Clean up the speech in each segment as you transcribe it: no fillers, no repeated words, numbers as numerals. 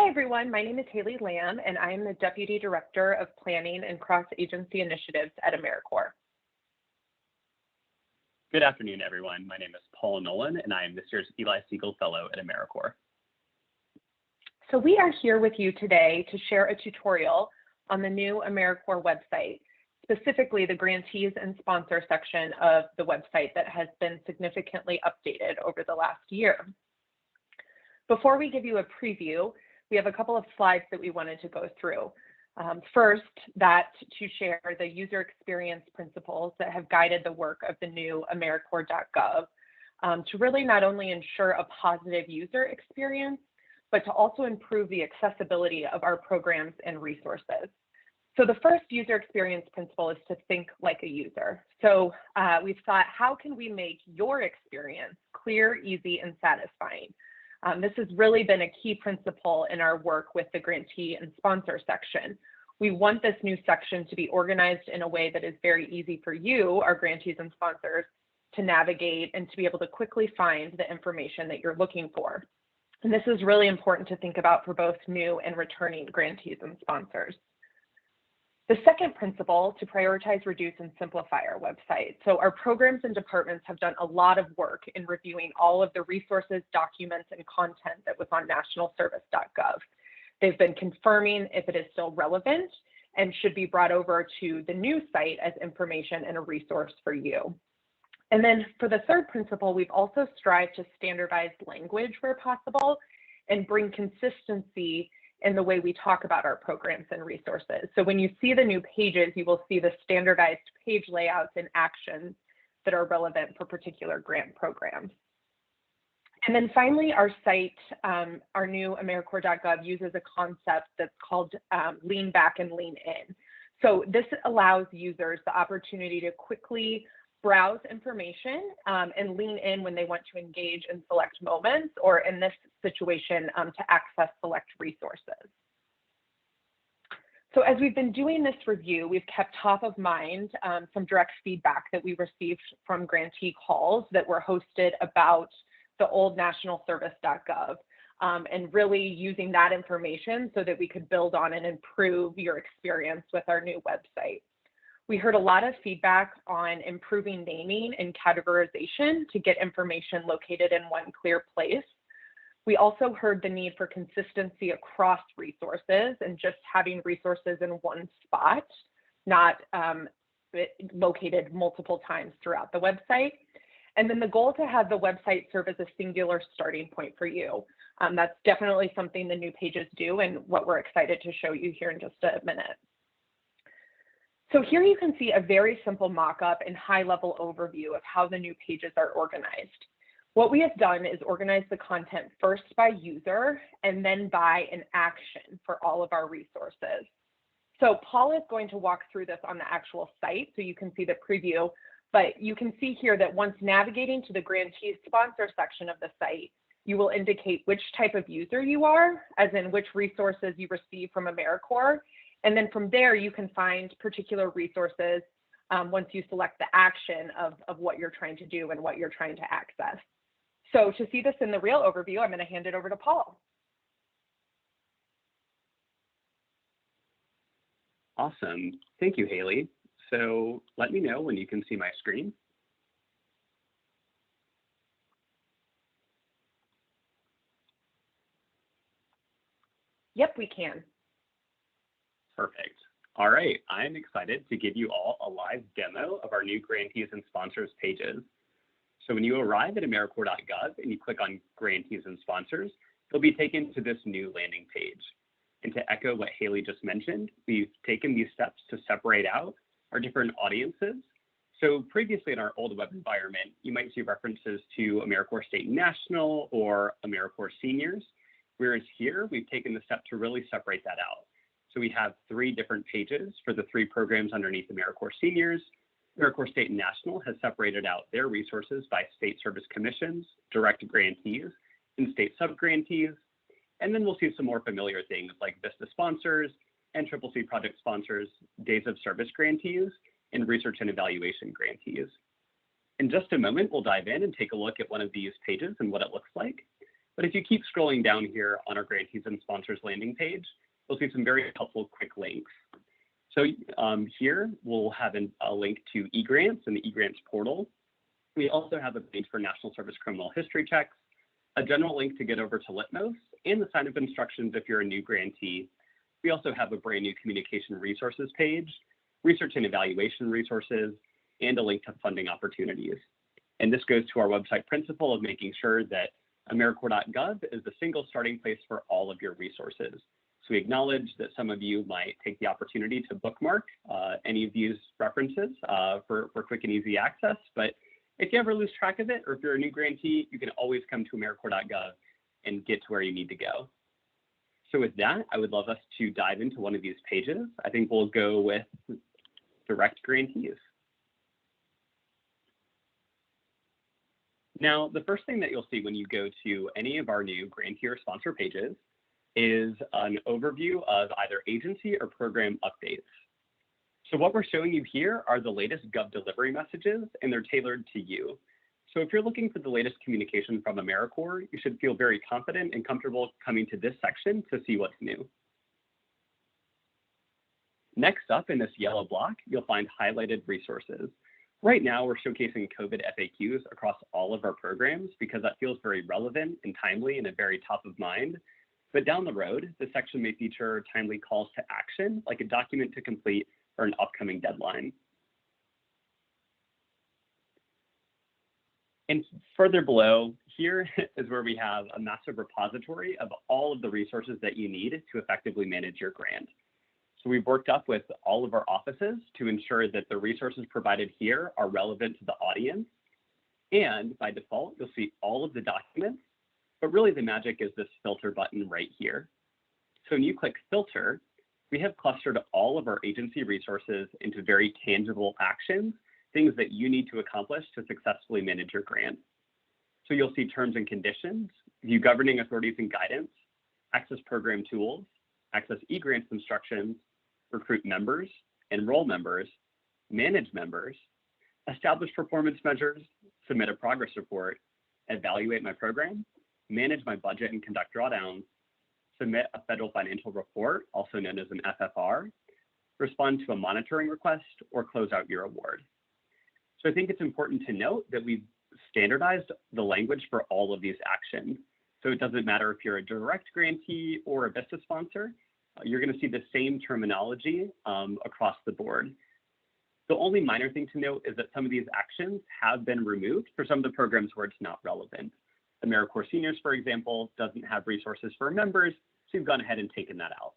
Hi, everyone. My name is Haley Lamb, and I am the Deputy Director of Planning and Cross-Agency Initiatives at Americorps. Good afternoon, everyone. My name is Paul Nolan, and I am this year's Eli Siegel Fellow at Americorps. So we are here with you today to share a tutorial on the new Americorps website, specifically the Grantees and Sponsor section of the website that has been significantly updated over the last year. Before we give you a preview, we have a couple of slides that we wanted to go through. First, that to share the user experience principles that have guided the work of the new Americorps.gov to really not only ensure a positive user experience, but to also improve the accessibility of our programs and resources. So the first user experience principle is to think like a user. So we've thought, how can we make your experience clear, easy, and satisfying? This has really been a key principle in our work with the grantee and sponsor section. We want this new section to be organized in a way that is very easy for you, our grantees and sponsors, to navigate and to be able to quickly find the information that you're looking for. And this is really important to think about for both new and returning grantees and sponsors. The second principle, to prioritize, reduce, and simplify our website. So our programs and departments have done a lot of work in reviewing all of the resources, documents, and content that was on nationalservice.gov. They've been confirming if it is still relevant and should be brought over to the new site as information and a resource for you. And then for the third principle, we've also strived to standardize language where possible and bring consistency in the way we talk about our programs and resources. So when you see the new pages, you will see the standardized page layouts and actions that are relevant for particular grant programs. And then finally, our site, our new Americorps.gov uses a concept that's called lean back and lean in. So this allows users the opportunity to quickly browse information and lean in when they want to engage in select moments, or in this situation, to access select resources. So as we've been doing this review, we've kept top of mind some direct feedback that we received from grantee calls that were hosted about the old nationalservice.gov, and really using that information so that we could build on and improve your experience with our new website. We heard a lot of feedback on improving naming and categorization to get information located in one clear place. We also heard the need for consistency across resources and just having resources in one spot, not located multiple times throughout the website. And then the goal to have the website serve as a singular starting point for you. That's definitely something the new pages do, and what we're excited to show you here in just a minute. So here you can see a very simple mock-up and high-level overview of how the new pages are organized. What we have done is organize the content first by user and then by an action for all of our resources. So Paul is going to walk through this on the actual site so you can see the preview, but you can see here that once navigating to the grantee sponsor section of the site, you will indicate which type of user you are, as in which resources you receive from Americorps. And then from there, you can find particular resources once you select the action of what you're trying to do and what you're trying to access. So to see this in the real overview, I'm going to hand it over to Paul. Awesome. Thank you, Haley. So let me know when you can see my screen. Yep, we can. Perfect. All right, I'm excited to give you all a live demo of our new Grantees and Sponsors pages. So when you arrive at Americorps.gov and you click on Grantees and Sponsors, you'll be taken to this new landing page. And to echo what Haley just mentioned, we've taken these steps to separate out our different audiences. So previously in our old web environment, you might see references to Americorps State and National or Americorps Seniors, whereas here we've taken the step to really separate that out. So we have 3 different pages for the 3 programs underneath Americorps Seniors. Americorps State and National has separated out their resources by state service commissions, direct grantees, and state subgrantees. And then we'll see some more familiar things like VISTA sponsors, NCCC project sponsors, days of service grantees, and research and evaluation grantees. In just a moment, we'll dive in and take a look at one of these pages and what it looks like. But if you keep scrolling down here on our Grantees and Sponsors landing page, you'll see some very helpful quick links. So here we'll have a link to eGrants and the eGrants portal. We also have a page for National Service criminal history checks, a general link to get over to Litmos, and the sign-up instructions if you're a new grantee. We also have a brand new communication resources page, research and evaluation resources, and a link to funding opportunities. And this goes to our website principle of making sure that Americorps.gov is the single starting place for all of your resources. So we acknowledge that some of you might take the opportunity to bookmark any of these references for quick and easy access, but if you ever lose track of it, or if you're a new grantee, you can always come to Americorps.gov and get to where you need to go. So with that, I would love us to dive into one of these pages. I think we'll go with direct grantees. Now, the first thing that you'll see when you go to any of our new grantee or sponsor pages is an overview of either agency or program updates. So what we're showing you here are the latest Gov delivery messages, and they're tailored to you. So if you're looking for the latest communication from AmeriCorps, you should feel very confident and comfortable coming to this section to see what's new. Next up in this yellow block, you'll find highlighted resources. Right now, we're showcasing COVID FAQs across all of our programs because that feels very relevant and timely and very top of mind. But down the road, this section may feature timely calls to action, like a document to complete or an upcoming deadline. And further below, here is where we have a massive repository of all of the resources that you need to effectively manage your grant. So we've worked up with all of our offices to ensure that the resources provided here are relevant to the audience. And by default, you'll see all of the documents, but really the magic is this filter button right here. So when you click filter, we have clustered all of our agency resources into very tangible actions, things that you need to accomplish to successfully manage your grant. So you'll see terms and conditions, view governing authorities and guidance, access program tools, access eGrants instructions, recruit members, enroll members, manage members, establish performance measures, submit a progress report, evaluate my program, manage my budget and conduct drawdowns, submit a federal financial report, also known as an FFR, respond to a monitoring request, or close out your award. So I think it's important to note that we've standardized the language for all of these actions. So it doesn't matter if you're a direct grantee or a VISTA sponsor, you're going to see the same terminology across the board. The only minor thing to note is that some of these actions have been removed for some of the programs where it's not relevant. Americorps Seniors, for example, doesn't have resources for members, so we've gone ahead and taken that out.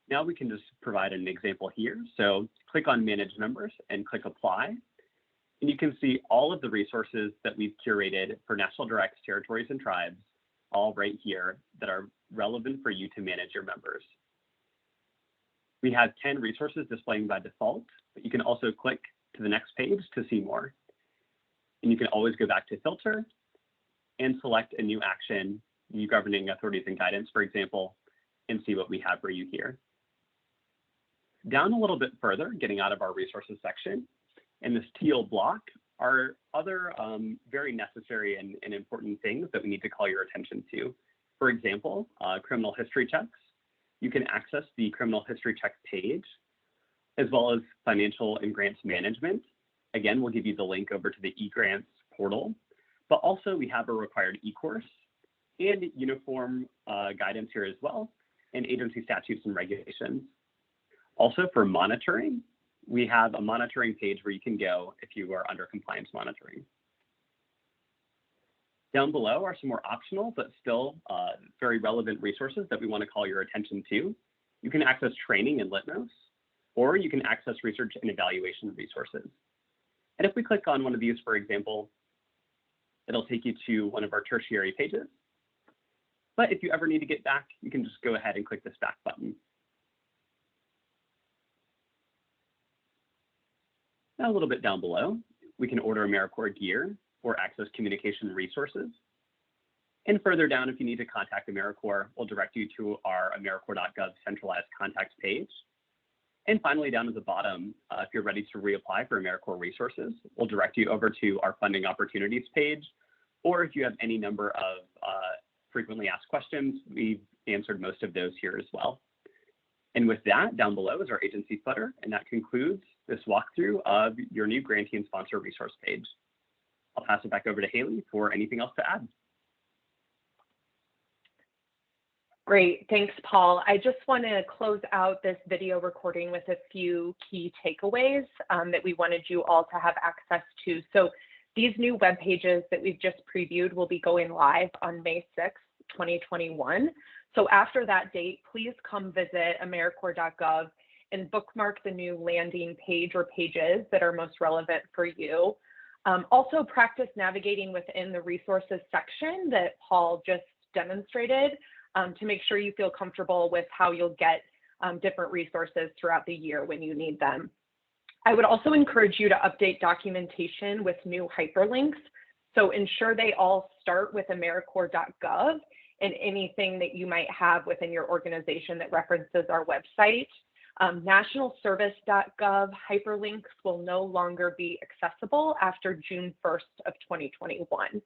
Now we can just provide an example here. So click on Manage Members and click Apply. And you can see all of the resources that we've curated for National Directs, Territories, and Tribes, all right here that are relevant for you to manage your members. We have 10 resources displaying by default, but you can also click to the next page to see more. And you can always go back to Filter and select a new action, new governing authorities and guidance, for example, and see what we have for you here. Down a little bit further, getting out of our resources section, in this teal block are other very necessary and important things that we need to call your attention to. For example, criminal history checks. You can access the criminal history check page, as well as financial and grants management. Again, we'll give you the link over to the eGrants portal, but also we have a required e-course and uniform guidance here as well, and agency statutes and regulations. Also for monitoring, we have a monitoring page where you can go if you are under compliance monitoring. Down below are some more optional, but still very relevant resources that we want to call your attention to. You can access training in Litmos, or you can access research and evaluation resources. And if we click on one of these, for example, it'll take you to one of our tertiary pages. But if you ever need to get back, you can just go ahead and click this back button. Now a little bit down below, we can order Americorps gear or access communication resources. And further down, if you need to contact Americorps, we'll direct you to our Americorps.gov centralized contacts page. And finally, down at the bottom, if you're ready to reapply for Americorps resources, we'll direct you over to our funding opportunities page. Or if you have any number of frequently asked questions. We've answered most of those here as well. And with that, down below is our agency footer, and that concludes this walkthrough of your new grantee and sponsor resource page. I'll pass it back over to Haley for anything else to add. Great, thanks, Paul. I just want to close out this video recording with a few key takeaways that we wanted you all to have access to. So these new web pages that we've just previewed will be going live on May 6th, 2021. So after that date, please come visit Americorps.gov and bookmark the new landing page or pages that are most relevant for you. Also practice navigating within the resources section that Paul just demonstrated to make sure you feel comfortable with how you'll get different resources throughout the year when you need them. I would also encourage you to update documentation with new hyperlinks. So ensure they all start with Americorps.gov and anything that you might have within your organization that references our website. Nationalservice.gov hyperlinks will no longer be accessible after June 1st of 2021.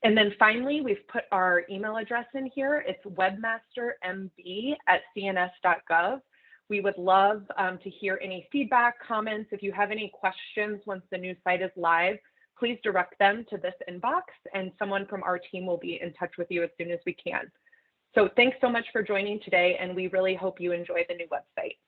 And then finally, we've put our email address in here. It's webmastermb@cns.gov. We would love to hear any feedback, comments. If you have any questions once the new site is live, please direct them to this inbox and someone from our team will be in touch with you as soon as we can. So thanks so much for joining today, and we really hope you enjoy the new website.